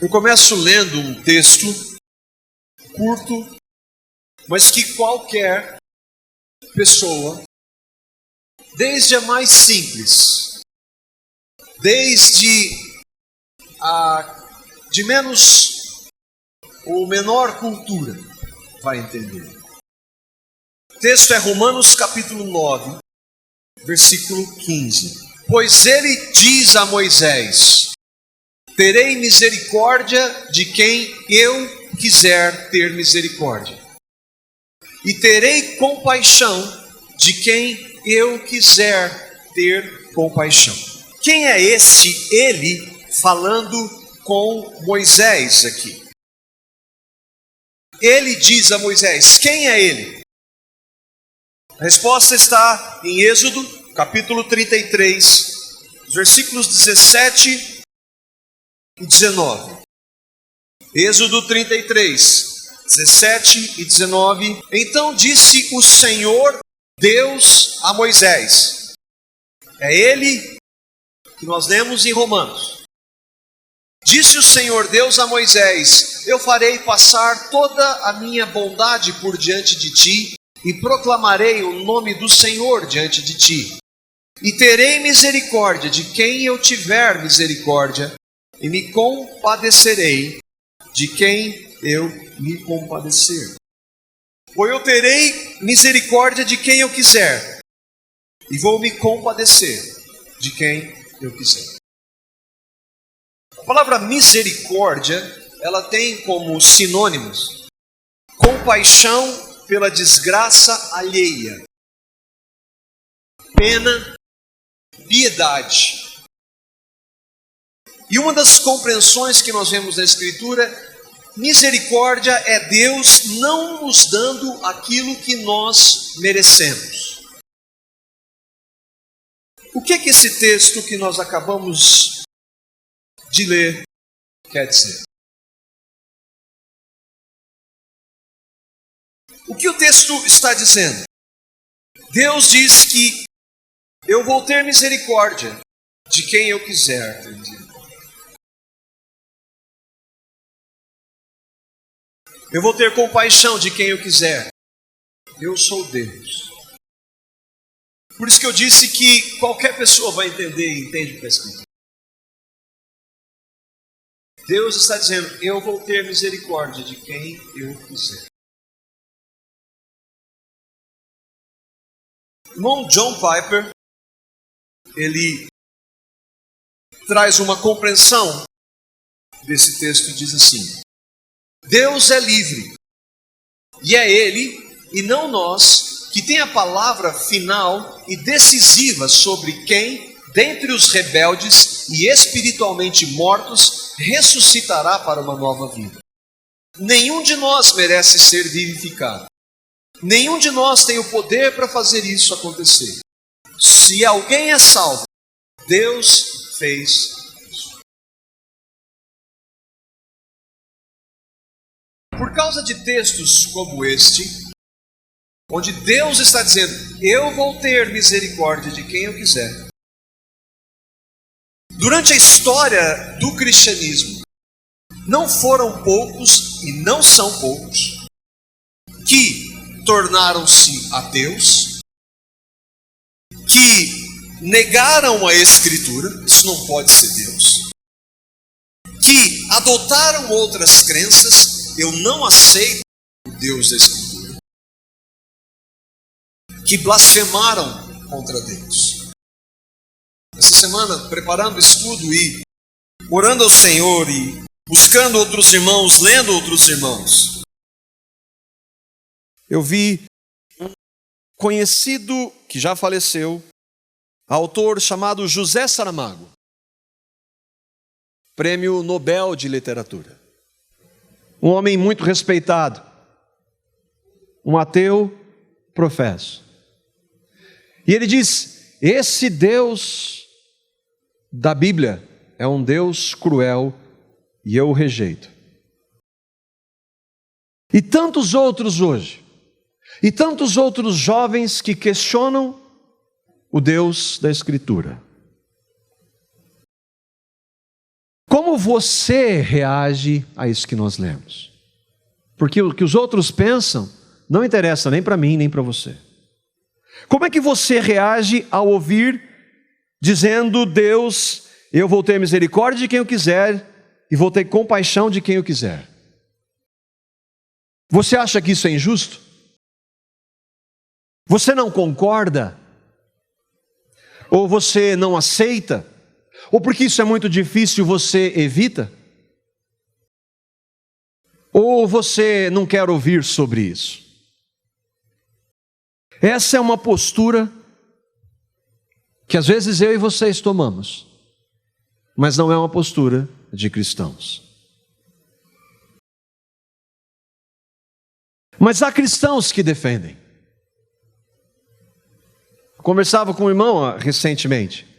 Eu começo lendo um texto curto, mas que qualquer pessoa, desde a mais simples, desde a de menos ou menor cultura, vai entender. O texto é Romanos capítulo 9, versículo 15. Pois ele diz a Moisés: terei misericórdia de quem eu quiser ter misericórdia, e terei compaixão de quem eu quiser ter compaixão. Quem é este ele falando com Moisés aqui? Ele diz a Moisés, quem é ele? A resposta está em Êxodo, capítulo 33, versículos 17 e 19. Êxodo 33, 17 e 19. Então disse o Senhor Deus a Moisés. É ele que nós lemos em Romanos. Disse o Senhor Deus a Moisés: eu farei passar toda a minha bondade por diante de ti, e proclamarei o nome do Senhor diante de ti. E terei misericórdia de quem eu tiver misericórdia, e me compadecerei de quem eu me compadecer. Ou eu terei misericórdia de quem eu quiser, e vou me compadecer de quem eu quiser. A palavra misericórdia, ela tem como sinônimos compaixão pela desgraça alheia, pena, piedade. E uma das compreensões que nós vemos na Escritura, misericórdia é Deus não nos dando aquilo que nós merecemos. O que esse texto que nós acabamos de ler quer dizer? O que o texto está dizendo? Deus diz que eu vou ter misericórdia de quem eu quiser ter misericórdia. Eu vou ter compaixão de quem eu quiser. Eu sou Deus. Por isso que eu disse que qualquer pessoa vai entender e entende o que está escrito. Deus está dizendo, eu vou ter misericórdia de quem eu quiser. O irmão John Piper, ele traz uma compreensão desse texto e diz assim: Deus é livre, e é Ele, e não nós, que tem a palavra final e decisiva sobre quem, dentre os rebeldes e espiritualmente mortos, ressuscitará para uma nova vida. Nenhum de nós merece ser vivificado. Nenhum de nós tem o poder para fazer isso acontecer. Se alguém é salvo, Deus fez isso. Por causa de textos como este, onde Deus está dizendo, eu vou ter misericórdia de quem eu quiser. Durante a história do cristianismo, não foram poucos e não são poucos que tornaram-se ateus, que negaram a Escritura, isso não pode ser Deus, que adotaram outras crenças, eu não aceito o Deus da Escritura, que blasfemaram contra Deus. Essa semana, preparando o estudo e orando ao Senhor e buscando outros irmãos, lendo outros irmãos, eu vi um conhecido que já faleceu, autor chamado José Saramago, Prêmio Nobel de Literatura. Um homem muito respeitado, um ateu professo. E ele diz, esse Deus da Bíblia é um Deus cruel e eu o rejeito. E tantos outros hoje, e tantos outros jovens que questionam o Deus da Escritura. Como como você reage a isso que nós lemos? Porque o que os outros pensam não interessa nem para mim, nem para você. Como é que você reage ao ouvir dizendo: Deus, eu vou ter misericórdia de quem eu quiser e vou ter compaixão de quem eu quiser? Você acha que isso é injusto? Você não concorda? Ou você não aceita? Ou porque isso é muito difícil você evita? Ou você não quer ouvir sobre isso? Essa é uma postura que às vezes eu e vocês tomamos, mas não é uma postura de cristãos. Mas há cristãos que defendem. Conversava com um irmão recentemente,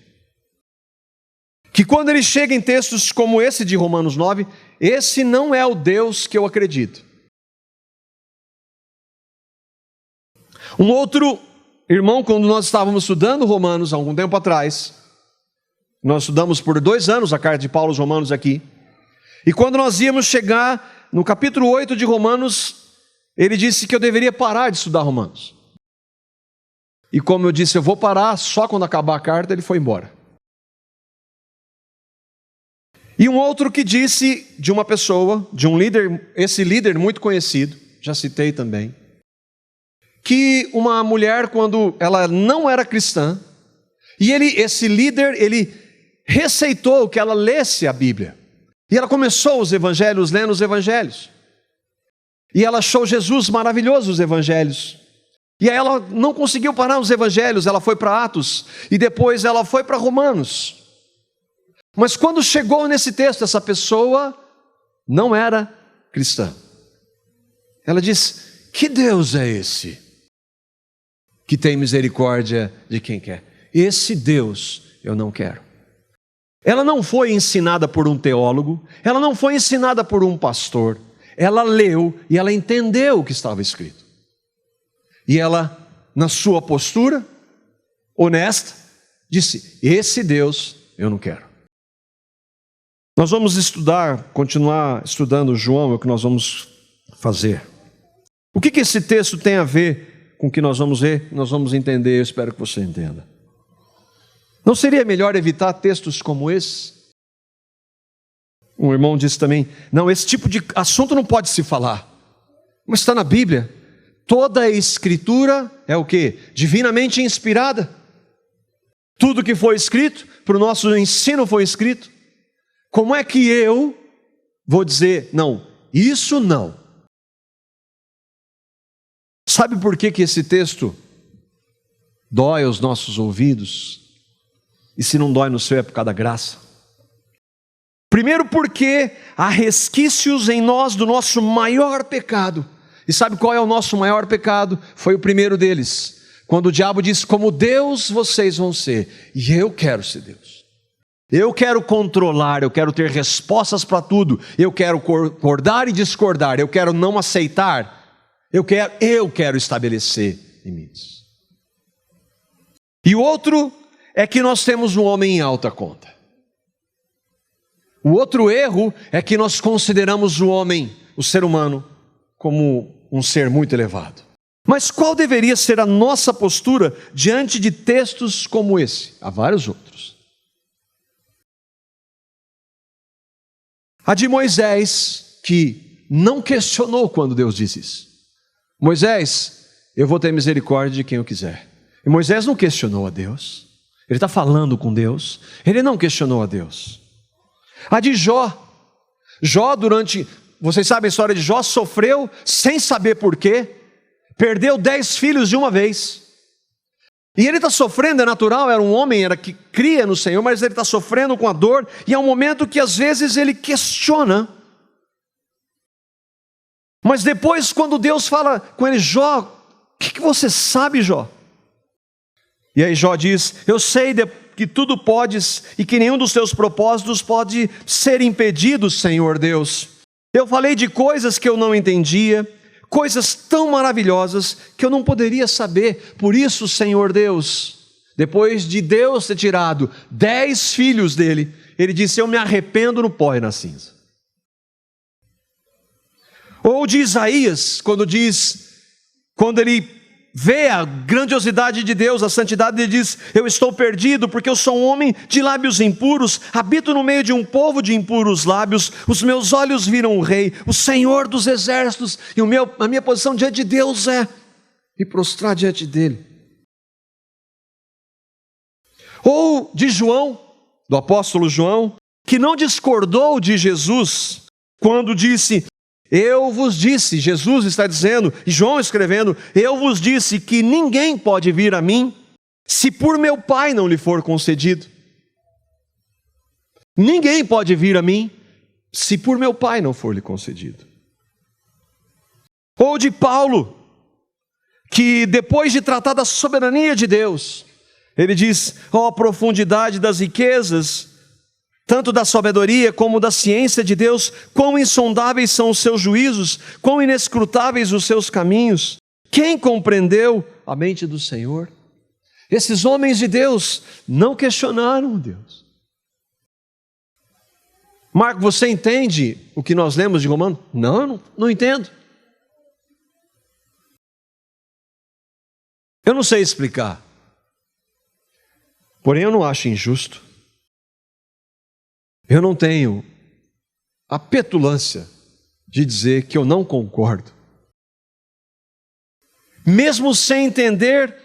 que quando ele chega em textos como esse de Romanos 9, esse não é o Deus que eu acredito. Um outro irmão, quando nós estávamos estudando Romanos há algum tempo atrás, nós estudamos por 2 anos a carta de Paulo aos Romanos aqui, e quando nós íamos chegar no capítulo 8 de Romanos, ele disse que eu deveria parar de estudar Romanos. E como eu disse, eu vou parar só quando acabar a carta, ele foi embora. E um outro que disse de uma pessoa, de um líder, esse líder muito conhecido, já citei também, que uma mulher, quando ela não era cristã, e esse líder, ele receitou que ela lesse a Bíblia. E ela começou os evangelhos, lendo os evangelhos. E ela achou Jesus maravilhoso, os evangelhos. E aí ela não conseguiu parar nos evangelhos, ela foi para Atos, e depois ela foi para Romanos. Mas quando chegou nesse texto, essa pessoa não era cristã. Ela disse: que Deus é esse que tem misericórdia de quem quer? Esse Deus eu não quero. Ela não foi ensinada por um teólogo, ela não foi ensinada por um pastor, ela leu e ela entendeu o que estava escrito. E ela, na sua postura honesta, disse: esse Deus eu não quero. Nós vamos continuar estudando João, é o que nós vamos fazer. O que esse texto tem a ver com o que nós vamos ver? Nós vamos entender, eu espero que você entenda. Não seria melhor evitar textos como esse? Um irmão disse também: não, esse tipo de assunto não pode se falar. Mas está na Bíblia. Toda a Escritura é o quê? Divinamente inspirada. Tudo que foi escrito, para o nosso ensino foi escrito. Como é que eu vou dizer: não, isso não? Sabe por que esse texto dói aos nossos ouvidos? E se não dói no seu é por causa da graça. Primeiro porque há resquícios em nós do nosso maior pecado. E sabe qual é o nosso maior pecado? Foi o primeiro deles. Quando o diabo disse: como Deus vocês vão ser. E eu quero ser Deus. Eu quero controlar, eu quero ter respostas para tudo. Eu quero concordar e discordar. Eu quero não aceitar. Eu quero estabelecer limites. E o outro é que nós temos um homem em alta conta. O outro erro é que nós consideramos o homem, o ser humano, como um ser muito elevado. Mas qual deveria ser a nossa postura diante de textos como esse? Há vários outros. A de Moisés, que não questionou quando Deus disse isso. Moisés, eu vou ter misericórdia de quem eu quiser. E Moisés não questionou a Deus. Ele está falando com Deus. Ele não questionou a Deus. A de Jó. Vocês sabem a história de Jó, sofreu sem saber porquê. Perdeu 10 filhos de uma vez. E ele está sofrendo, é natural, era um homem, era que cria no Senhor, mas ele está sofrendo com a dor, e é um momento que às vezes ele questiona. Mas depois, quando Deus fala com ele: Jó, o que você sabe, Jó? E aí Jó diz: eu sei que tudo podes, e que nenhum dos teus propósitos pode ser impedido, Senhor Deus. Eu falei de coisas que eu não entendia, coisas tão maravilhosas que eu não poderia saber. Por isso, Senhor Deus, depois de Deus ter tirado 10 filhos dele, ele disse: eu me arrependo no pó e na cinza. Ou de Isaías, quando ele vê a grandiosidade de Deus, a santidade, ele diz: eu estou perdido porque eu sou um homem de lábios impuros, habito no meio de um povo de impuros lábios, os meus olhos viram o Rei, o Senhor dos exércitos, e a minha posição diante de Deus é me prostrar diante dele. Ou de João, do apóstolo João, que não discordou de Jesus quando disse: eu vos disse, Jesus está dizendo, e João escrevendo, eu vos disse que ninguém pode vir a mim se por meu Pai não lhe for concedido. Ninguém pode vir a mim se por meu Pai não for lhe concedido. Ou de Paulo, que depois de tratar da soberania de Deus, ele diz: ó, a profundidade das riquezas, tanto da sabedoria como da ciência de Deus, quão insondáveis são os seus juízos, quão inescrutáveis os seus caminhos. Quem compreendeu a mente do Senhor? Esses homens de Deus não questionaram Deus. Marco, você entende o que nós lemos de Romanos? Não, não entendo. Eu não sei explicar. Porém, eu não acho injusto. Eu não tenho a petulância de dizer que eu não concordo. Mesmo sem entender,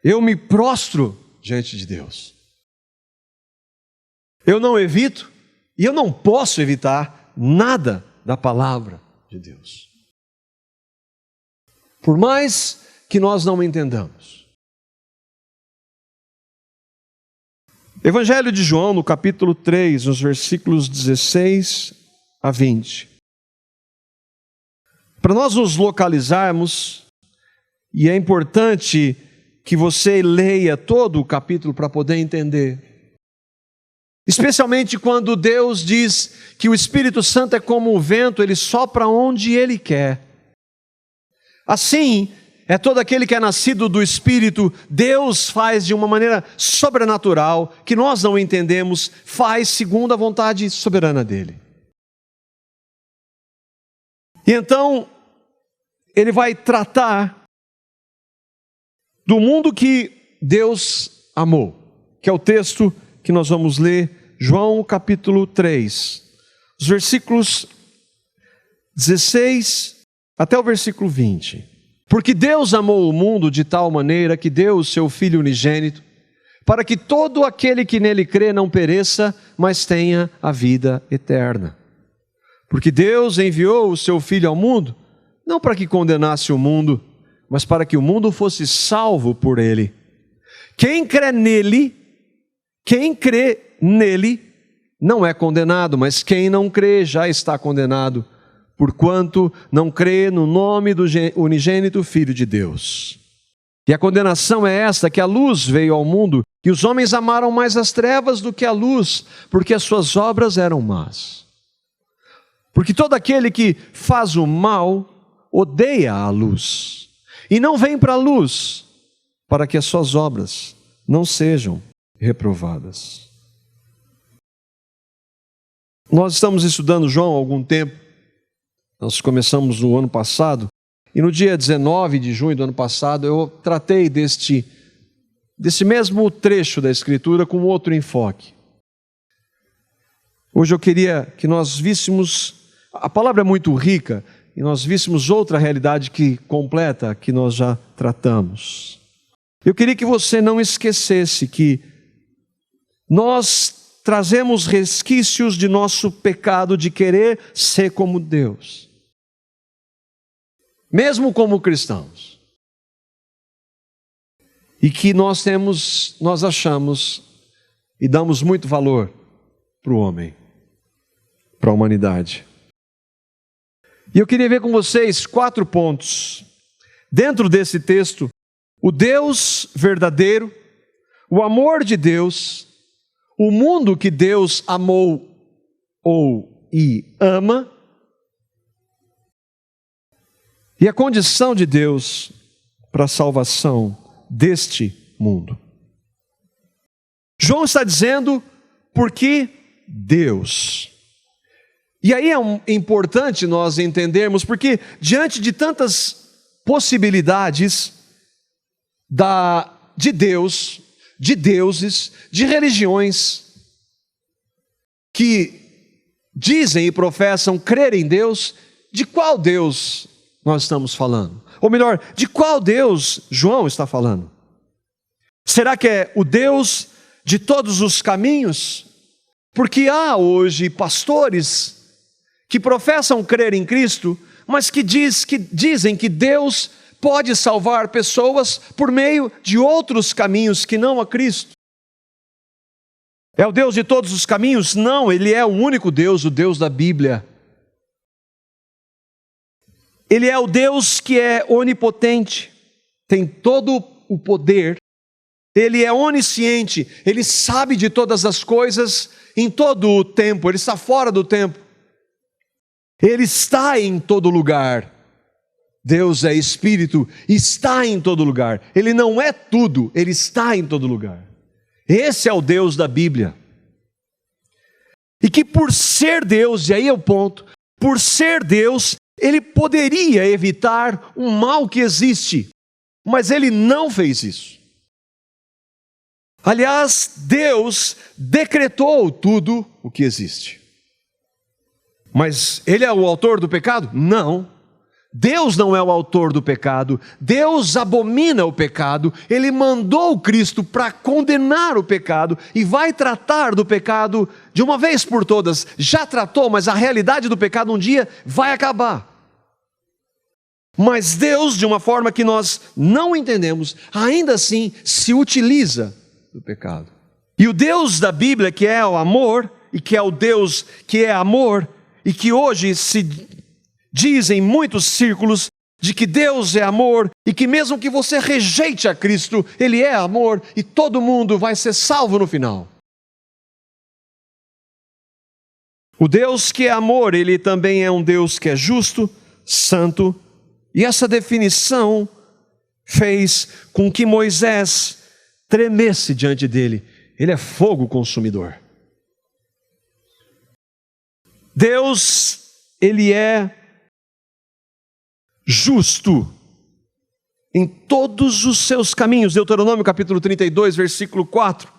eu me prostro diante de Deus. Eu não evito e eu não posso evitar nada da palavra de Deus. Por mais que nós não entendamos. Evangelho de João, no capítulo 3, nos versículos 16 a 20. Para nós nos localizarmos, e é importante que você leia todo o capítulo para poder entender. Especialmente quando Deus diz que o Espírito Santo é como o vento, ele sopra onde ele quer. Assim, é todo aquele que é nascido do Espírito, Deus faz de uma maneira sobrenatural, que nós não entendemos, faz segundo a vontade soberana dele. E então, ele vai tratar do mundo que Deus amou, que é o texto que nós vamos ler, João capítulo 3, os versículos 16 até o versículo 20. Porque Deus amou o mundo de tal maneira que deu o seu Filho unigênito, para que todo aquele que nele crê não pereça, mas tenha a vida eterna. Porque Deus enviou o seu Filho ao mundo, não para que condenasse o mundo, mas para que o mundo fosse salvo por ele. Quem crê nele não é condenado, mas quem não crê já está condenado, porquanto não crê no nome do unigênito Filho de Deus. E a condenação é esta, que a luz veio ao mundo, e os homens amaram mais as trevas do que a luz, porque as suas obras eram más. Porque todo aquele que faz o mal, odeia a luz, e não vem para a luz, para que as suas obras não sejam reprovadas. Nós estamos estudando João há algum tempo. Nós começamos no ano passado, e no dia 19 de junho do ano passado, eu tratei desse mesmo trecho da Escritura com outro enfoque. Hoje eu queria que nós víssemos, a palavra é muito rica, e nós víssemos outra realidade que completa, que nós já tratamos. Eu queria que você não esquecesse que nós trazemos resquícios de nosso pecado de querer ser como Deus. Mesmo como cristãos, e que nós achamos e damos muito valor para o homem, para a humanidade. E eu queria ver com vocês 4 pontos, dentro desse texto: o Deus verdadeiro, o amor de Deus, o mundo que Deus amou e ama, e a condição de Deus para a salvação deste mundo. João está dizendo porque Deus. E aí é importante nós entendermos, porque diante de tantas possibilidades de Deus, de deuses, de religiões que dizem e professam crer em Deus, de qual Deus nós estamos falando? Ou melhor, de qual Deus João está falando? Será que é o Deus de todos os caminhos? Porque há hoje pastores que professam crer em Cristo, mas que dizem que Deus pode salvar pessoas por meio de outros caminhos que não a Cristo. É o Deus de todos os caminhos? Não, Ele é o único Deus, o Deus da Bíblia. Ele é o Deus que é onipotente, tem todo o poder, Ele é onisciente, Ele sabe de todas as coisas em todo o tempo, Ele está fora do tempo. Ele está em todo lugar. Deus é Espírito, está em todo lugar. Ele não é tudo, Ele está em todo lugar. Esse é o Deus da Bíblia. E que por ser Deus, e aí é o ponto, por ser Deus, Ele poderia evitar um mal que existe, mas Ele não fez isso. Aliás, Deus decretou tudo o que existe. Mas Ele é o autor do pecado? Não. Deus não é o autor do pecado. Deus abomina o pecado. Ele mandou Cristo para condenar o pecado e vai tratar do pecado de uma vez por todas. Já tratou, mas a realidade do pecado um dia vai acabar. Mas Deus, de uma forma que nós não entendemos, ainda assim se utiliza do pecado. E o Deus da Bíblia, que é o amor, e que é o Deus que é amor, e que hoje se diz em muitos círculos de que Deus é amor, e que mesmo que você rejeite a Cristo, Ele é amor, e todo mundo vai ser salvo no final. O Deus que é amor, Ele também é um Deus que é justo, santo, e essa definição fez com que Moisés tremesse diante dele. Ele é fogo consumidor. Deus, Ele é justo em todos os seus caminhos. Deuteronômio capítulo 32, versículo 4.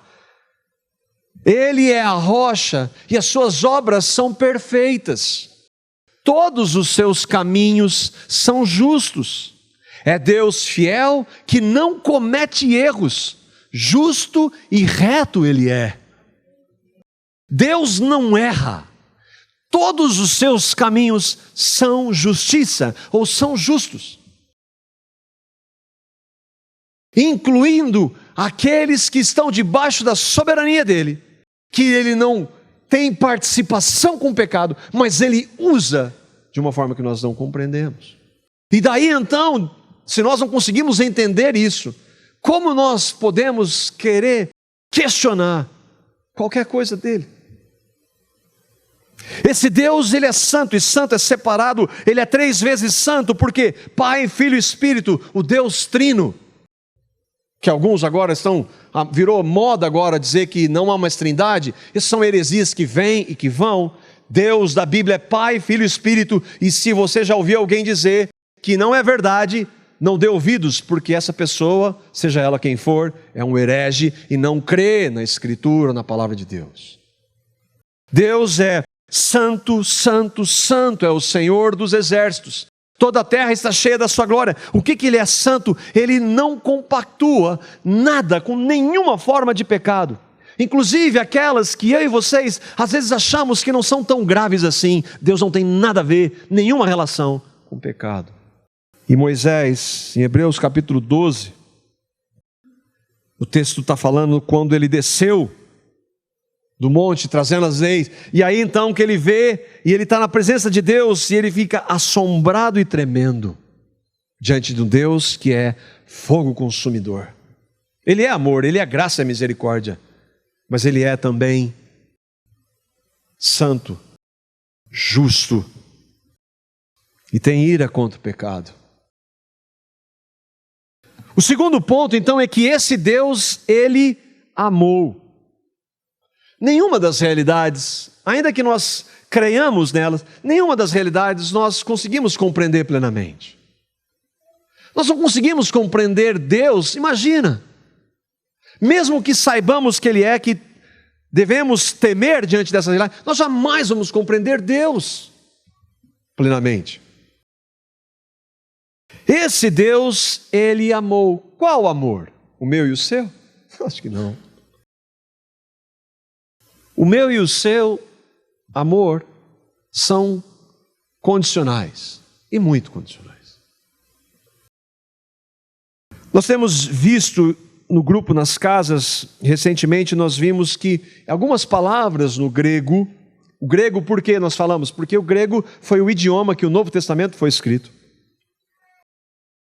Ele é a rocha e as suas obras são perfeitas. Todos os seus caminhos são justos. É Deus fiel que não comete erros. Justo e reto Ele é. Deus não erra. Todos os seus caminhos são justiça, ou são justos. Incluindo aqueles que estão debaixo da soberania dEle, que Ele não tem participação com o pecado, mas Ele usa de uma forma que nós não compreendemos. E daí então, se nós não conseguimos entender isso, como nós podemos querer questionar qualquer coisa dEle? Esse Deus, Ele é santo, e santo é separado, Ele é 3 vezes santo, porque Pai, Filho e Espírito, o Deus trino, que alguns agora virou moda agora dizer que não há mais trindade. Essas são heresias que vêm e que vão. Deus da Bíblia é Pai, Filho e Espírito, e se você já ouviu alguém dizer que não é verdade, não dê ouvidos, porque essa pessoa, seja ela quem for, é um herege e não crê na Escritura, na palavra de Deus. Deus é santo, santo, santo, é o Senhor dos exércitos. Toda a terra está cheia da sua glória. O que Ele é santo? Ele não compactua nada com nenhuma forma de pecado. Inclusive aquelas que eu e vocês às vezes achamos que não são tão graves assim. Deus não tem nada a ver, nenhuma relação com o pecado. E Moisés, em Hebreus capítulo 12, o texto está falando quando ele desceu do monte, trazendo as leis, e aí então que ele vê, e ele está na presença de Deus, e ele fica assombrado e tremendo, diante de um Deus que é fogo consumidor. Ele é amor, Ele é graça e misericórdia, mas Ele é também santo, justo, e tem ira contra o pecado. O segundo ponto então é que esse Deus, Ele amou. Nenhuma das realidades, ainda que nós creiamos nelas, nenhuma das realidades nós conseguimos compreender plenamente. Nós não conseguimos compreender Deus, imagina. Mesmo que saibamos que Ele é, que devemos temer diante dessa realidade, nós jamais vamos compreender Deus plenamente. Esse Deus, Ele amou. Qual amor? O meu e o seu? Acho que não. O meu e o seu amor são condicionais, e muito condicionais. Nós temos visto no grupo, nas casas, recentemente nós vimos que algumas palavras no grego, o grego por que nós falamos? Porque o grego foi o idioma que o Novo Testamento foi escrito.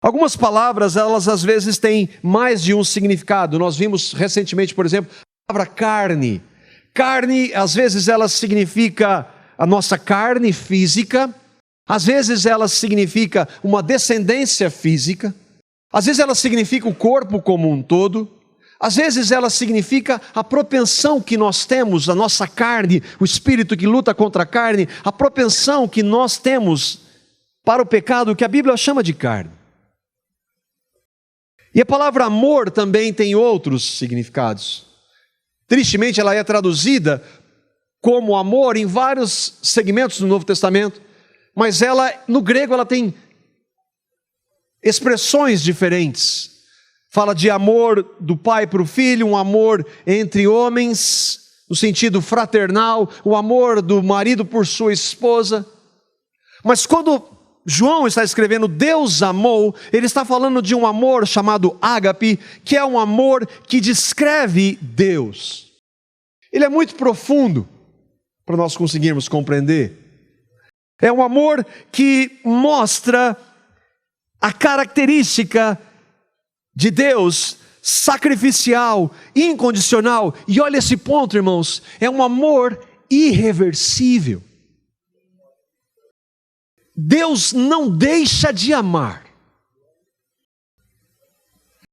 Algumas palavras, elas às vezes têm mais de um significado. Nós vimos recentemente, por exemplo, a palavra carne. Carne, às vezes ela significa a nossa carne física, às vezes ela significa uma descendência física, às vezes ela significa o corpo como um todo, às vezes ela significa a propensão que nós temos, a nossa carne, o espírito que luta contra a carne, a propensão que nós temos para o pecado que a Bíblia chama de carne. E a palavra amor também tem outros significados. Tristemente, ela é traduzida como amor em vários segmentos do Novo Testamento, mas ela, no grego, ela tem expressões diferentes. Fala de amor do pai para o filho, um amor entre homens, no sentido fraternal, o amor do marido por sua esposa. Mas quando João está escrevendo Deus amou, ele está falando de um amor chamado ágape, que é um amor que descreve Deus. Ele é muito profundo para nós conseguirmos compreender. É um amor que mostra a característica de Deus sacrificial, incondicional. E olha esse ponto, irmãos, é um amor irreversível. Deus não deixa de amar,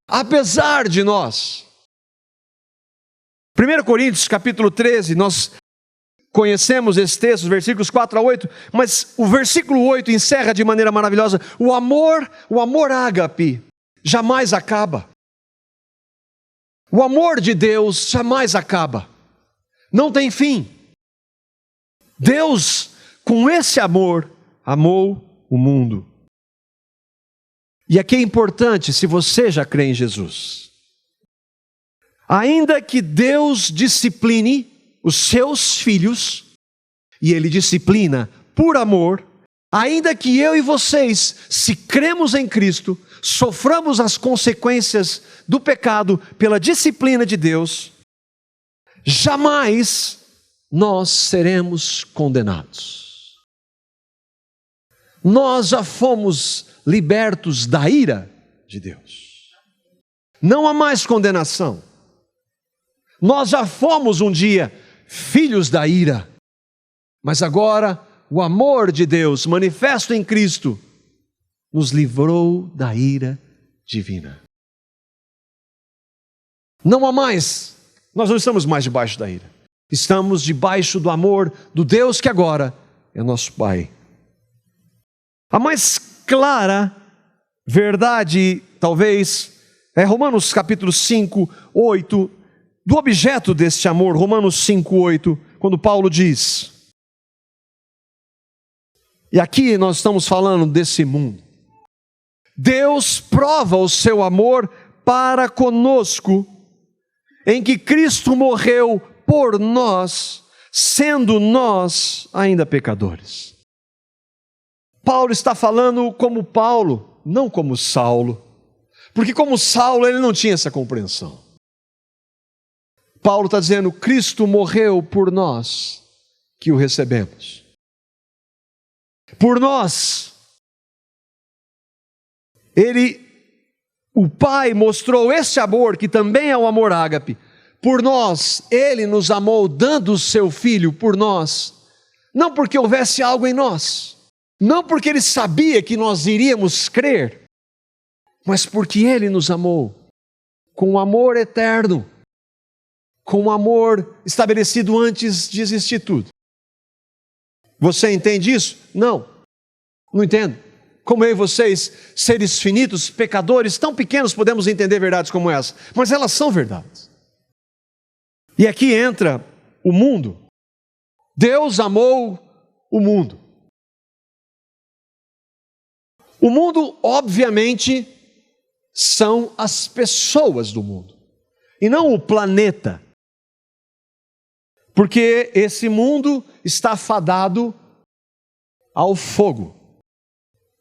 apesar de nós. 1 Coríntios capítulo 13, nós conhecemos esse texto, versículos 4 a 8, mas o versículo 8 encerra de maneira maravilhosa. O amor ágape, jamais acaba. O amor de Deus jamais acaba, não tem fim. Deus, com esse amor, amou o mundo. E aqui é importante, se você já crê em Jesus, ainda que Deus discipline os seus filhos, e Ele disciplina por amor, ainda que eu e vocês, se cremos em Cristo, soframos as consequências do pecado pela disciplina de Deus, jamais nós seremos condenados. Nós já fomos libertos da ira de Deus. Não há mais condenação. Nós já fomos um dia filhos da ira, mas agora o amor de Deus manifesto em Cristo nos livrou da ira divina. Não há mais, nós não estamos mais debaixo da ira. Estamos debaixo do amor do Deus que agora é nosso Pai. A mais clara verdade, talvez, é Romanos capítulo 5, 8, do objeto deste amor, Romanos 5, 8, quando Paulo diz, e aqui nós estamos falando desse mundo, Deus prova o seu amor para conosco, em que Cristo morreu por nós, sendo nós ainda pecadores. Paulo está falando como Paulo, não como Saulo, porque como Saulo ele não tinha essa compreensão. Paulo está dizendo, Cristo morreu por nós, que o recebemos. Por nós, o Pai mostrou esse amor, que também é o amor ágape. Por nós, Ele nos amou dando o seu Filho por nós, não porque houvesse algo em nós, não porque Ele sabia que nós iríamos crer, mas porque Ele nos amou com amor eterno. com um amor estabelecido antes de existir tudo. Você entende isso? Não entendo. Como eu e vocês, seres finitos, pecadores, tão pequenos, podemos entender verdades como essa, mas elas são verdades. E aqui entra o mundo. Deus amou o mundo. O mundo, obviamente, são as pessoas do mundo, e não o planeta. Porque esse mundo está fadado ao fogo.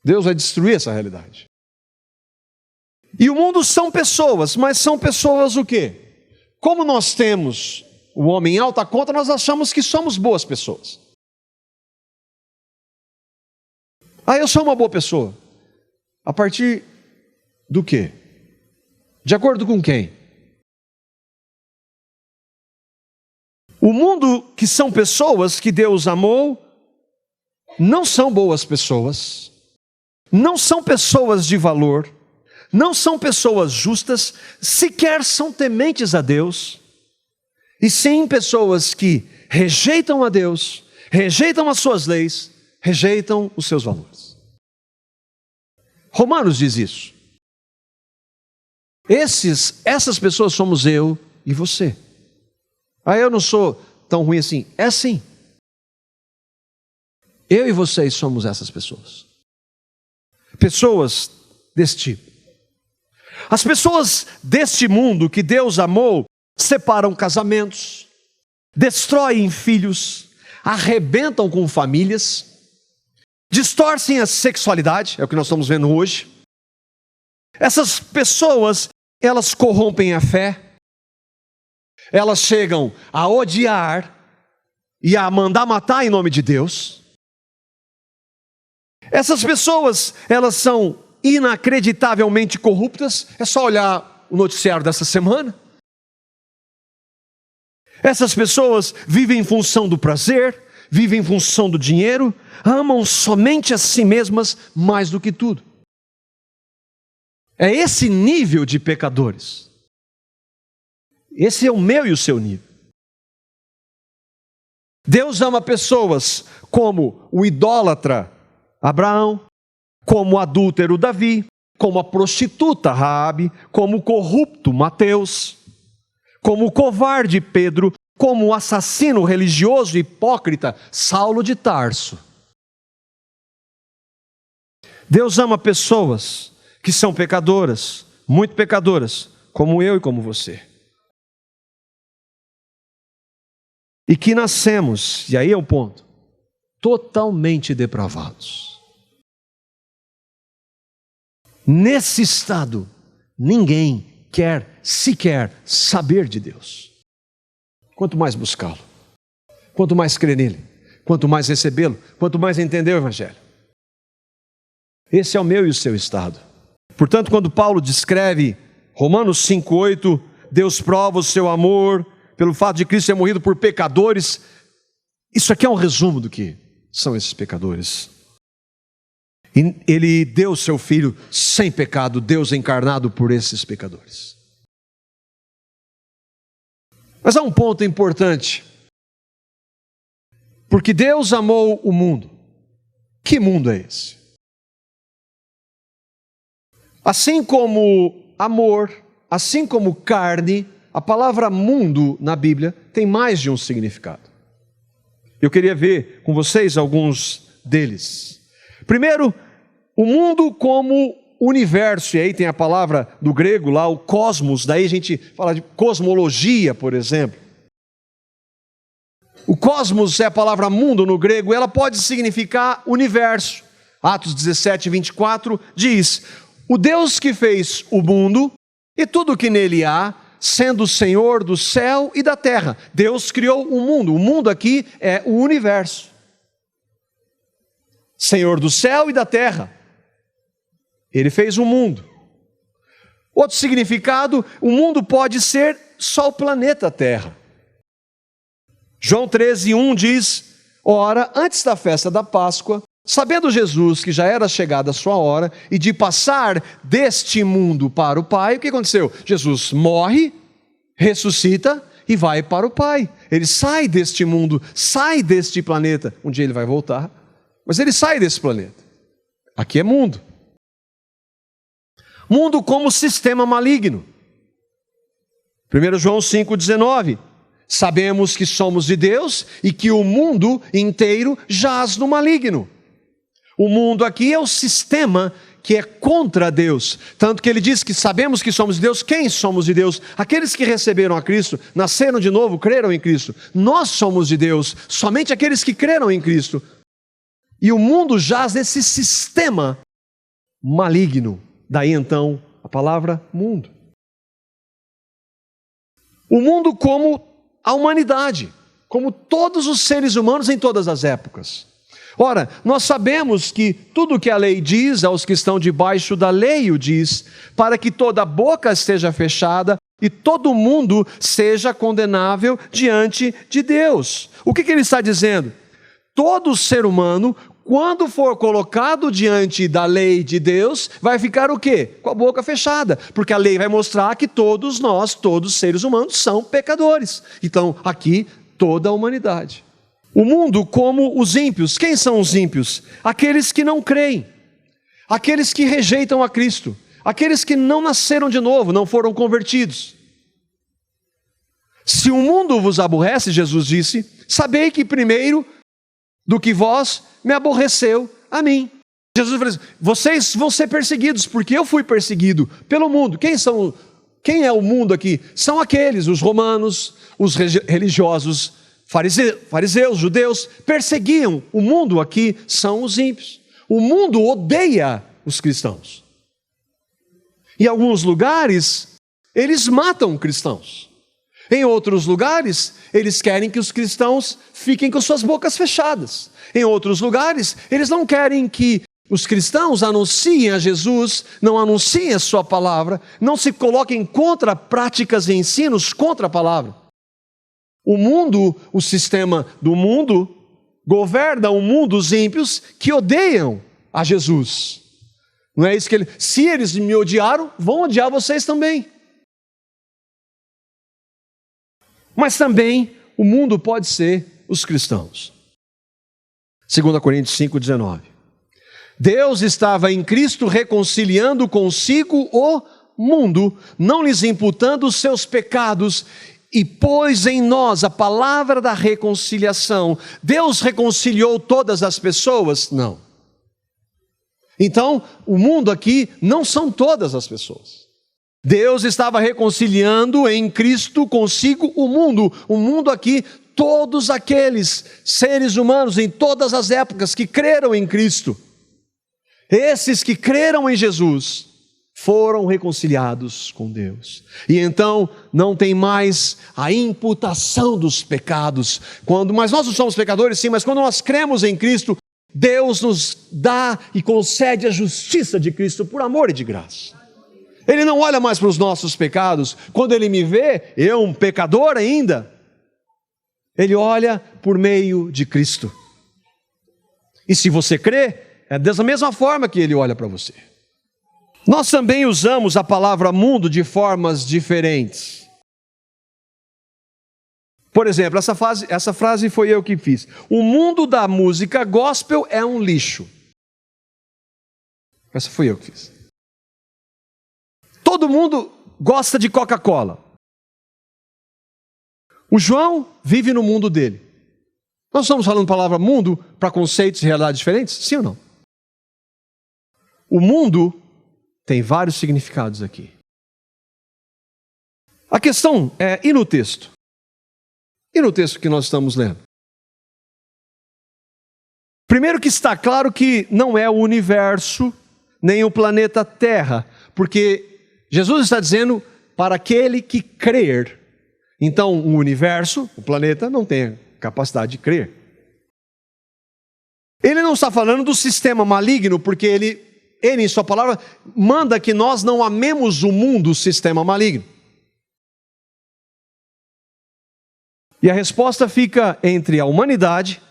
Deus vai destruir essa realidade. E o mundo são pessoas, mas são pessoas o quê? Como nós temos o homem em alta conta, nós achamos que somos boas pessoas. Eu sou uma boa pessoa. A partir do quê? De acordo com quem? O mundo que são pessoas que Deus amou, não são boas pessoas, não são pessoas de valor, não são pessoas justas, sequer são tementes a Deus, e sim pessoas que rejeitam a Deus, rejeitam as suas leis, rejeitam os seus valores. Romanos diz isso. Essas pessoas somos eu e você. Eu não sou tão ruim assim. É sim. Eu e vocês somos essas pessoas. Pessoas desse tipo. As pessoas deste mundo que Deus amou separam casamentos, destroem filhos, arrebentam com famílias, distorcem a sexualidade, é o que nós estamos vendo hoje. Essas pessoas, elas corrompem a fé. Elas chegam a odiar e a mandar matar em nome de Deus. Essas pessoas, elas são inacreditavelmente corruptas. É só olhar o noticiário dessa semana. Essas pessoas vivem em função do prazer, vivem em função do dinheiro, amam somente a si mesmas mais do que tudo. É esse nível de pecadores. Esse é o meu e o seu nível. Deus ama pessoas como o idólatra Abraão, como o adúltero Davi, como a prostituta Raabe, como o corrupto Mateus, como o covarde Pedro, como o assassino religioso e hipócrita Saulo de Tarso. Deus ama pessoas que são pecadoras, muito pecadoras, como eu e como você. E que nascemos, e aí é o ponto, totalmente depravados. Nesse estado, ninguém quer sequer saber de Deus. Quanto mais buscá-lo, quanto mais crer nele, quanto mais recebê-lo, quanto mais entender o Evangelho. Esse é o meu e o seu estado. Portanto, quando Paulo descreve Romanos 5,8, Deus prova o seu amor pelo fato de Cristo ter morrido por pecadores, isso aqui é um resumo do que são esses pecadores. E Ele deu o seu Filho sem pecado, Deus encarnado por esses pecadores. Mas há um ponto importante, porque Deus amou o mundo. Que mundo é esse? Assim como amor, assim como carne, a palavra mundo na Bíblia tem mais de um significado. Eu queria ver com vocês alguns deles. Primeiro, o mundo como universo, e aí tem a palavra do grego lá, o cosmos, daí a gente fala de cosmologia, por exemplo. O cosmos é a palavra mundo no grego, e ela pode significar universo. Atos 17, 24 diz: o Deus que fez o mundo e tudo o que nele há, sendo o Senhor do céu e da terra. Deus criou o mundo aqui é o universo. Senhor do céu e da terra. Ele fez o mundo. Outro significado, o mundo pode ser só o planeta Terra. João 13:1 diz: ora, antes da festa da Páscoa, sabendo Jesus que já era chegada a sua hora e de passar deste mundo para o Pai, o que aconteceu? Jesus morre, ressuscita e vai para o Pai. Ele sai deste mundo, sai deste planeta. Um dia ele vai voltar, mas ele sai desse planeta. Aqui é mundo. Mundo como sistema maligno. 1 João 5,19. Sabemos que somos de Deus e que o mundo inteiro jaz no maligno. O mundo aqui é o sistema que é contra Deus. Tanto que ele diz que sabemos que somos de Deus. Quem somos de Deus? Aqueles que receberam a Cristo, nasceram de novo, creram em Cristo. Nós somos de Deus, somente aqueles que creram em Cristo. E o mundo jaz nesse sistema maligno. Daí então a palavra mundo. O mundo como a humanidade, como todos os seres humanos em todas as épocas. Ora, nós sabemos que tudo o que a lei diz aos que estão debaixo da lei o diz, para que toda boca esteja fechada e todo mundo seja condenável diante de Deus. O que ele está dizendo? Todo ser humano, quando for colocado diante da lei de Deus, vai ficar o quê? Com a boca fechada, porque a lei vai mostrar que todos nós, todos os seres humanos são pecadores. Então, aqui, toda a humanidade. O mundo como os ímpios. Quem são os ímpios? Aqueles que não creem, aqueles que rejeitam a Cristo, aqueles que não nasceram de novo, não foram convertidos. Se o mundo vos aborrece, Jesus disse, sabei que primeiro do que vós me aborreceu a mim. Jesus falou assim, vocês vão ser perseguidos, porque eu fui perseguido pelo mundo. Quem é o mundo aqui? São aqueles, os romanos, os religiosos, fariseus, judeus, perseguiam. O mundo aqui são os ímpios. O mundo odeia os cristãos. Em alguns lugares, eles matam cristãos. Em outros lugares, eles querem que os cristãos fiquem com suas bocas fechadas. Em outros lugares, eles não querem que os cristãos anunciem a Jesus, não anunciem a sua palavra, não se coloquem contra práticas e ensinos contra a palavra. O mundo, o sistema do mundo, governa o mundo dos ímpios que odeiam a Jesus. Não é isso que se eles me odiaram, vão odiar vocês também. Mas também o mundo pode ser os cristãos. 2 Coríntios 5,19. Deus estava em Cristo reconciliando consigo o mundo, não lhes imputando os seus pecados, e pôs em nós a palavra da reconciliação. Deus reconciliou todas as pessoas? Não. Então, o mundo aqui não são todas as pessoas. Deus estava reconciliando em Cristo consigo o mundo aqui, todos aqueles seres humanos em todas as épocas que creram em Cristo. Esses que creram em Jesus foram reconciliados com Deus. E então não tem mais a imputação dos pecados. Mas nós não somos pecadores, sim, mas quando nós cremos em Cristo, Deus nos dá e concede a justiça de Cristo por amor e de graça. Ele não olha mais para os nossos pecados. Quando Ele me vê, eu um pecador ainda, Ele olha por meio de Cristo. E se você crê, é dessa mesma forma que Ele olha para você. Nós também usamos a palavra mundo de formas diferentes. Por exemplo, essa frase foi eu que fiz. O mundo da música gospel é um lixo. Essa foi eu que fiz. Todo mundo gosta de Coca-Cola. O João vive no mundo dele. Nós estamos falando palavra mundo para conceitos e realidades diferentes? Sim ou não? O mundo tem vários significados aqui. A questão é, e no texto? E no texto que nós estamos lendo? Primeiro que está claro que não é o universo, nem o planeta Terra, porque Jesus está dizendo para aquele que crer. Então, o universo, o planeta, não tem capacidade de crer. Ele não está falando do sistema maligno, porque ele em sua palavra manda que nós não amemos o mundo, o sistema maligno. E a resposta fica entre a humanidade,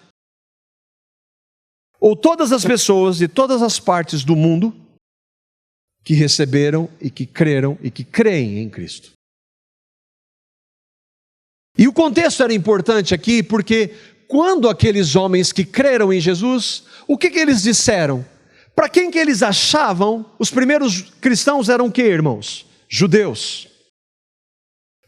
ou todas as pessoas de todas as partes do mundo, que receberam e que creram e que creem em Cristo. o contexto era importante aqui porque quando aqueles homens que creram em Jesus, o que eles disseram? Para quem que eles achavam, os primeiros cristãos eram o que, irmãos? Judeus.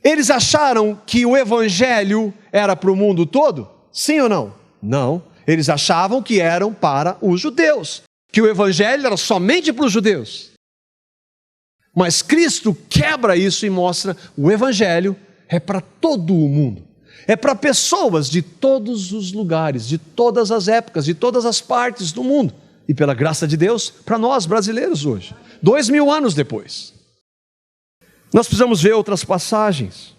Eles acharam que o evangelho era para o mundo todo? Sim ou não? Não. Eles achavam que eram para os judeus, que o evangelho era somente para os judeus. Mas Cristo quebra isso e mostra o evangelho é para todo o mundo. É para pessoas de todos os lugares, de todas as épocas, de todas as partes do mundo. E pela graça de Deus, para nós brasileiros hoje, 2000 anos depois. Nós precisamos ver outras passagens.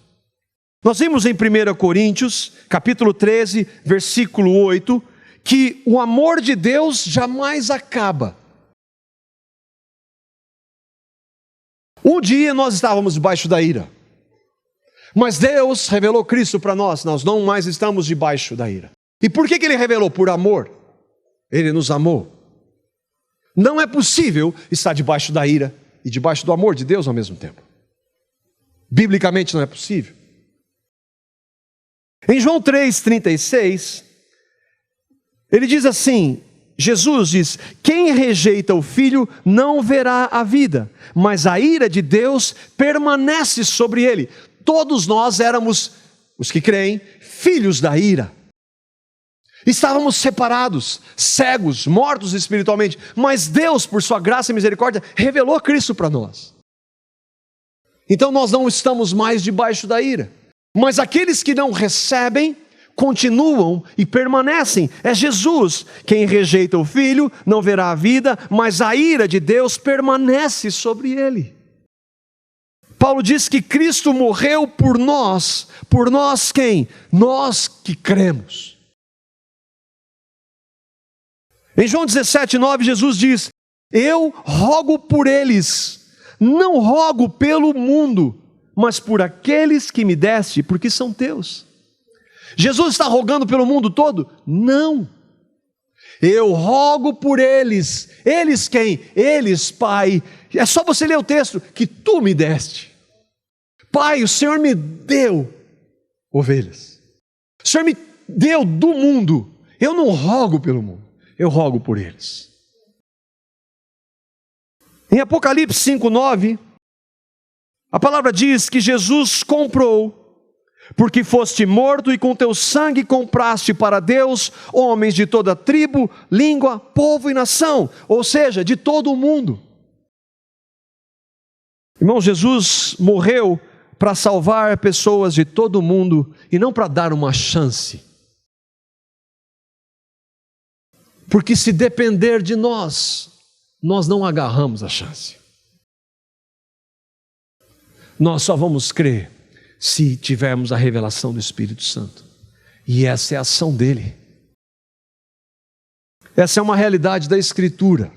Nós vimos em 1 Coríntios, capítulo 13, versículo 8, que o amor de Deus jamais acaba. Um dia nós estávamos debaixo da ira, mas Deus revelou Cristo para nós, nós não mais estamos debaixo da ira. E por que Ele revelou? Por amor. Ele nos amou. Não é possível estar debaixo da ira e debaixo do amor de Deus ao mesmo tempo. Biblicamente não é possível. Em João 3,36, ele diz assim, Jesus diz, quem rejeita o Filho não verá a vida, mas a ira de Deus permanece sobre ele. Todos nós éramos, os que creem, filhos da ira. Estávamos separados, cegos, mortos espiritualmente, mas Deus, por sua graça e misericórdia, revelou Cristo para nós. Então nós não estamos mais debaixo da ira, mas aqueles que não recebem, continuam e permanecem. É Jesus, quem rejeita o Filho não verá a vida, mas a ira de Deus permanece sobre ele. Paulo diz que Cristo morreu por nós quem? Nós que cremos. Em João 17,9, Jesus diz, eu rogo por eles, não rogo pelo mundo, mas por aqueles que me deste, porque são teus. Jesus está rogando pelo mundo todo? Não. Eu rogo por eles. Eles quem? Eles, Pai. É só você ler o texto, que tu me deste. Pai, o Senhor me deu ovelhas. O Senhor me deu do mundo. Eu não rogo pelo mundo. Eu rogo por eles. Em Apocalipse 5,9, a palavra diz que Jesus comprou, porque foste morto e com teu sangue compraste para Deus homens de toda tribo, língua, povo e nação, ou seja, de todo o mundo. Irmão, Jesus morreu para salvar pessoas de todo o mundo e não para dar uma chance. Porque se depender de nós, nós não agarramos a chance. Nós só vamos crer se tivermos a revelação do Espírito Santo. E essa é a ação dele. Essa é uma realidade da Escritura.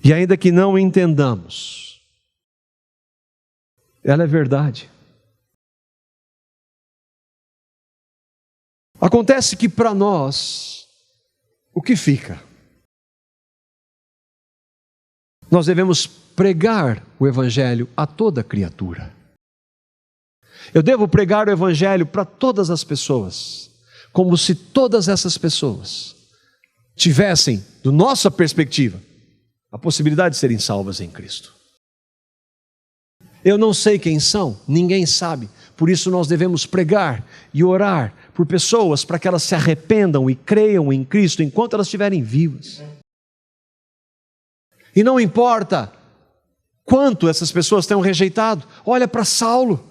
E ainda que não entendamos, ela é verdade. Acontece que para nós, o que fica? Nós devemos pregar o Evangelho a toda criatura. Eu devo pregar o Evangelho para todas as pessoas, como se todas essas pessoas tivessem, do nossa perspectiva, a possibilidade de serem salvas em Cristo. Eu não sei quem são, ninguém sabe, por isso nós devemos pregar e orar por pessoas para que elas se arrependam e creiam em Cristo enquanto elas estiverem vivas. E não importa quanto essas pessoas tenham rejeitado, olha para Saulo.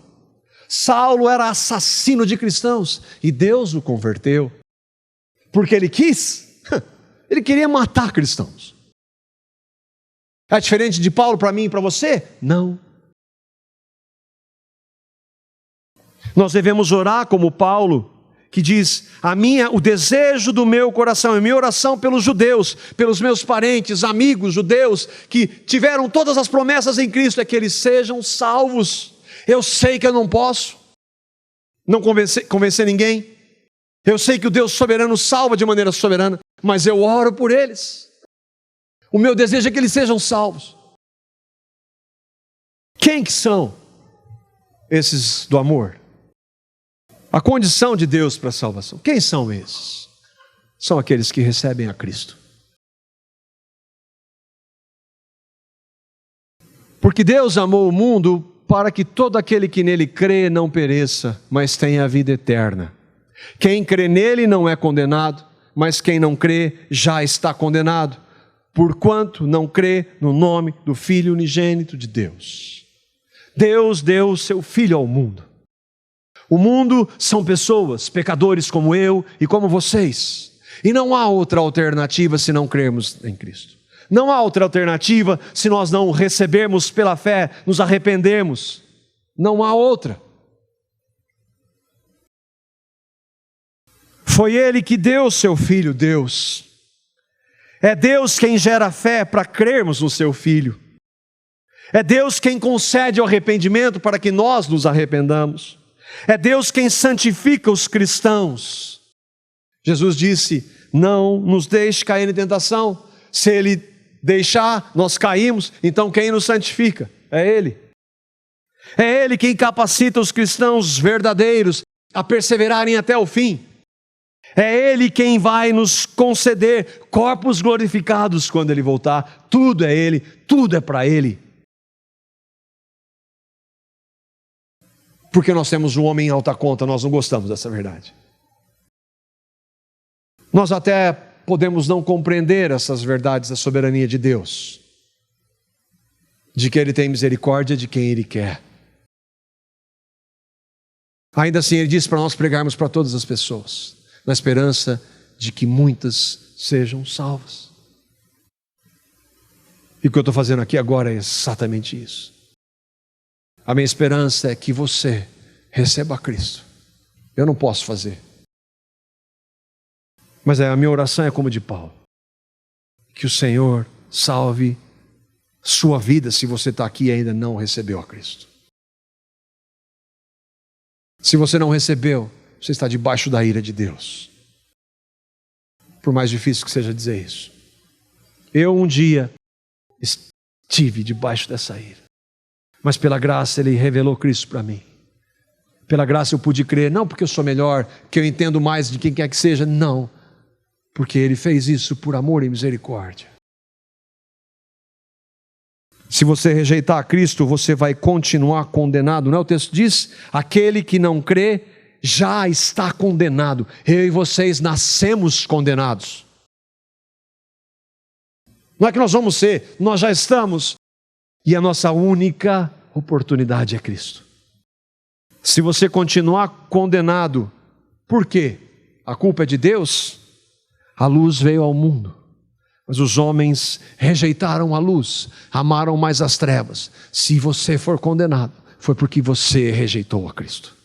Saulo era assassino de cristãos e Deus o converteu, porque ele quis, ele queria matar cristãos. É diferente de Paulo para mim e para você? Não. Nós devemos orar como Paulo, que diz, o desejo do meu coração, a minha oração pelos judeus, pelos meus parentes, amigos judeus, que tiveram todas as promessas em Cristo, é que eles sejam salvos. Eu sei que eu não posso não convencer ninguém. Eu sei que o Deus soberano salva de maneira soberana, mas eu oro por eles. O meu desejo é que eles sejam salvos. Quem que são esses do amor? A condição de Deus para a salvação. Quem são esses? São aqueles que recebem a Cristo. Porque Deus amou o mundo para que todo aquele que nele crê não pereça, mas tenha a vida eterna. Quem crê nele não é condenado, mas quem não crê já está condenado, porquanto não crê no nome do Filho unigênito de Deus. Deus deu o seu Filho ao mundo. O mundo são pessoas, pecadores como eu e como vocês. E não há outra alternativa se não crermos em Cristo. Não há outra alternativa se nós não recebermos pela fé, nos arrependermos. Não há outra. Foi Ele que deu o seu Filho, Deus. É Deus quem gera fé para crermos no seu Filho. É Deus quem concede o arrependimento para que nós nos arrependamos. É Deus quem santifica os cristãos. Jesus disse, não nos deixe cair em tentação. Se Ele deixar, nós caímos, então quem nos santifica? É Ele. É Ele quem capacita os cristãos verdadeiros a perseverarem até o fim. É Ele quem vai nos conceder corpos glorificados quando Ele voltar. Tudo é Ele, tudo é para Ele. Porque nós temos um homem em alta conta, nós não gostamos dessa verdade. Nós até podemos não compreender essas verdades da soberania de Deus, de que Ele tem misericórdia de quem Ele quer. Ainda assim, Ele diz para nós pregarmos para todas as pessoas, na esperança de que muitas sejam salvas. E o que eu estou fazendo aqui agora é exatamente isso. A minha esperança é que você receba a Cristo. Eu não posso fazer. Mas a minha oração é como de Paulo. Que o Senhor salve sua vida se você está aqui e ainda não recebeu a Cristo. Se você não recebeu, você está debaixo da ira de Deus. Por mais difícil que seja dizer isso. Eu um dia estive debaixo dessa ira. Mas pela graça Ele revelou Cristo para mim. Pela graça eu pude crer, não porque eu sou melhor, que eu entendo mais de quem quer que seja, não. Porque Ele fez isso por amor e misericórdia. Se você rejeitar a Cristo, você vai continuar condenado. Não é? O texto diz, aquele que não crê já está condenado. Eu e vocês nascemos condenados. Não é que nós vamos ser, nós já estamos. E a nossa única oportunidade é Cristo. Se você continuar condenado, por quê? A culpa é de Deus? A luz veio ao mundo, mas os homens rejeitaram a luz, amaram mais as trevas. Se você for condenado, foi porque você rejeitou a Cristo.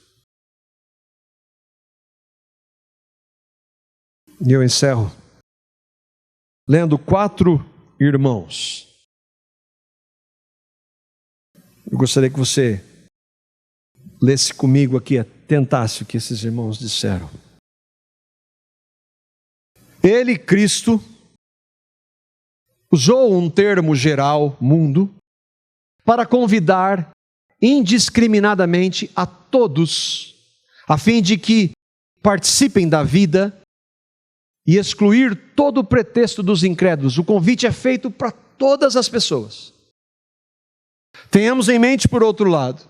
E eu encerro lendo 4 irmãos. Eu gostaria que você lesse comigo aqui, tentasse o que esses irmãos disseram. Ele, Cristo, usou um termo geral, mundo, para convidar indiscriminadamente a todos, a fim de que participem da vida e excluir todo o pretexto dos incrédulos. O convite é feito para todas as pessoas. Tenhamos em mente, por outro lado,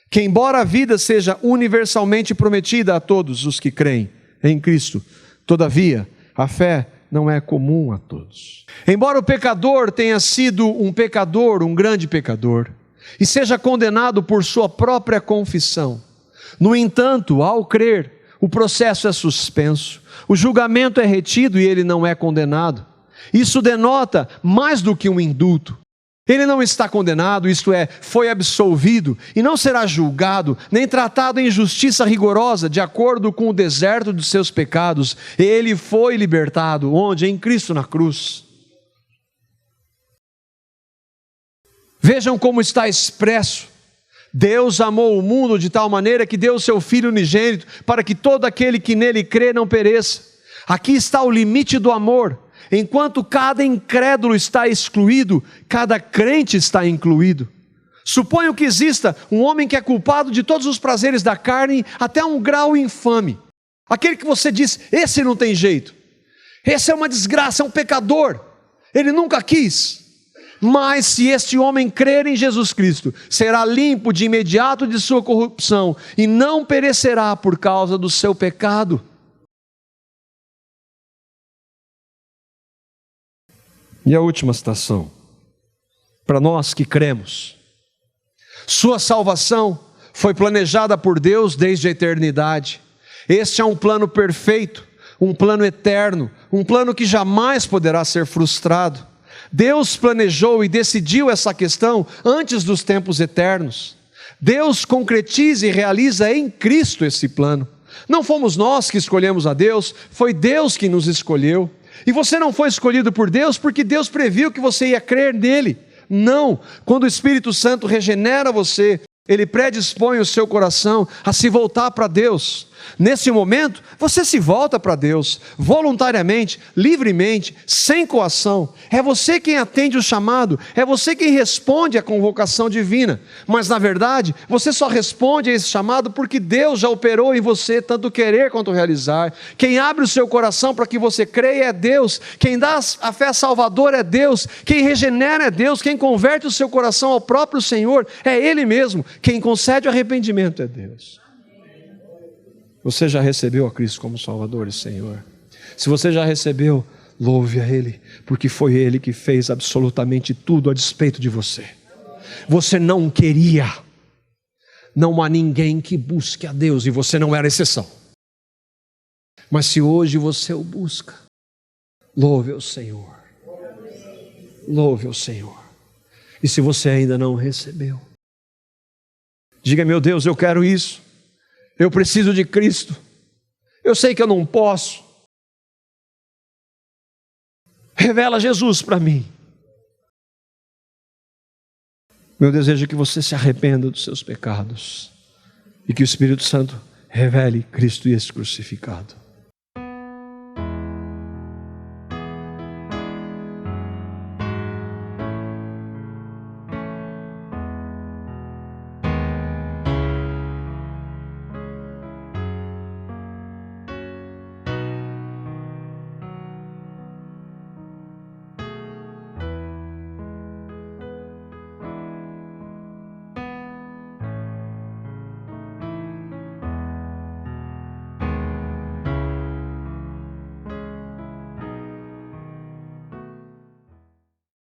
que embora a vida seja universalmente prometida a todos os que creem em Cristo, todavia, a fé não é comum a todos. Embora o pecador tenha sido um pecador, um grande pecador, e seja condenado por sua própria confissão, no entanto, ao crer, o processo é suspenso, o julgamento é retido e ele não é condenado. Isso denota mais do que um indulto. Ele não está condenado, isto é, foi absolvido e não será julgado, nem tratado em justiça rigorosa, de acordo com o deserto dos seus pecados. Ele foi libertado, onde? Em Cristo na cruz. Vejam como está expresso. Deus amou o mundo de tal maneira que deu o seu Filho unigênito, para que todo aquele que nele crê não pereça. Aqui está o limite do amor. Enquanto cada incrédulo está excluído, cada crente está incluído. Suponho que exista um homem que é culpado de todos os prazeres da carne até um grau infame. Aquele que você diz, esse não tem jeito. Esse é uma desgraça, é um pecador. Ele nunca quis. Mas se este homem crer em Jesus Cristo, será limpo de imediato de sua corrupção e não perecerá por causa do seu pecado. E a última citação, para nós que cremos. Sua salvação foi planejada por Deus desde a eternidade. Este é um plano perfeito, um plano eterno, um plano que jamais poderá ser frustrado. Deus planejou e decidiu essa questão antes dos tempos eternos. Deus concretiza e realiza em Cristo esse plano. Não fomos nós que escolhemos a Deus, foi Deus que nos escolheu. E você não foi escolhido por Deus porque Deus previu que você ia crer nele. Não, quando o Espírito Santo regenera você, ele predispõe o seu coração a se voltar para Deus. Nesse momento, você se volta para Deus, voluntariamente, livremente, sem coação. É você quem atende o chamado, é você quem responde à convocação divina. Mas na verdade, você só responde a esse chamado porque Deus já operou em você, tanto querer quanto realizar. Quem abre o seu coração para que você creia é Deus, quem dá a fé salvadora é Deus, quem regenera é Deus, quem converte o seu coração ao próprio Senhor é Ele mesmo, quem concede o arrependimento é Deus. Você já recebeu a Cristo como Salvador e Senhor? Se você já recebeu, louve a Ele, porque foi Ele que fez absolutamente tudo a despeito de você. Você não queria, não há ninguém que busque a Deus, e você não era exceção. Mas se hoje você o busca, louve ao Senhor. Louve ao Senhor. E se você ainda não recebeu, diga: meu Deus, eu quero isso. Eu preciso de Cristo. Eu sei que eu não posso. Revela Jesus para mim. Meu desejo é que você se arrependa dos seus pecados e que o Espírito Santo revele Cristo e esse crucificado.